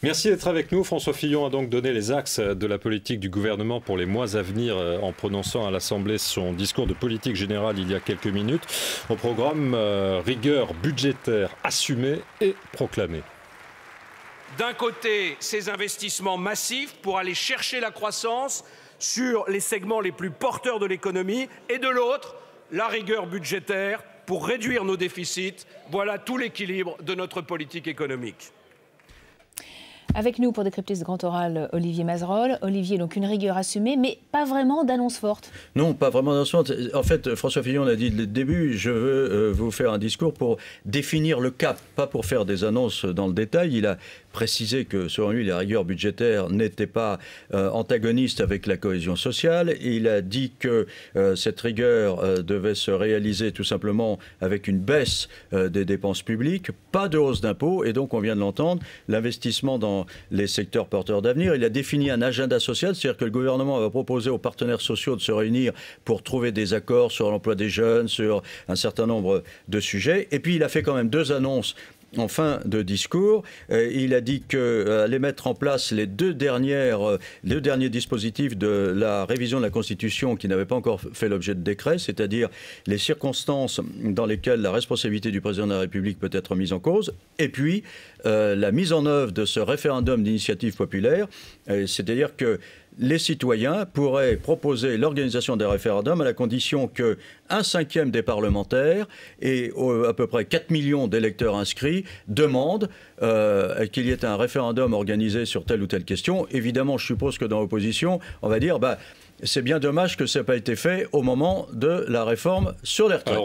Merci d'être avec nous. François Fillon a donc donné les axes de la politique du gouvernement pour les mois à venir en prononçant à l'Assemblée son discours de politique générale il y a quelques minutes. Au programme, rigueur budgétaire assumée et proclamée. D'un côté, ces investissements massifs pour aller chercher la croissance sur les segments les plus porteurs de l'économie et de l'autre, la rigueur budgétaire pour réduire nos déficits. Voilà tout l'équilibre de notre politique économique. Avec nous pour décrypter ce grand oral, Olivier Mazerolle. Olivier, donc une rigueur assumée, mais pas vraiment d'annonce forte. Non, pas vraiment d'annonce forte. En fait, François Fillon l'a dit dès le début, je veux vous faire un discours pour définir le cap, pas pour faire des annonces dans le détail. Il a précisé que, selon lui, la rigueur budgétaire n'était pas antagoniste avec la cohésion sociale. Il a dit que cette rigueur devait se réaliser tout simplement avec une baisse des dépenses publiques, pas de hausse d'impôts, et donc, on vient de l'entendre, l'investissement dans les secteurs porteurs d'avenir. Il a défini un agenda social, c'est-à-dire que le gouvernement va proposer aux partenaires sociaux de se réunir pour trouver des accords sur l'emploi des jeunes, sur un certain nombre de sujets. Et puis, il a fait quand même 2 annonces en fin de discours. Il a dit qu'il allait mettre en place les deux derniers dispositifs de la révision de la Constitution qui n'avaient pas encore fait l'objet de décret, c'est-à-dire les circonstances dans lesquelles la responsabilité du président de la République peut être mise en cause, et puis la mise en œuvre de ce référendum d'initiative populaire, c'est-à-dire que les citoyens pourraient proposer l'organisation des référendums à la condition que 1/5 des parlementaires et à peu près 4 millions d'électeurs inscrits demandent qu'il y ait un référendum organisé sur telle ou telle question. Évidemment, je suppose que dans l'opposition, on va dire c'est bien dommage que ça n'ait pas été fait au moment de la réforme sur les retraites.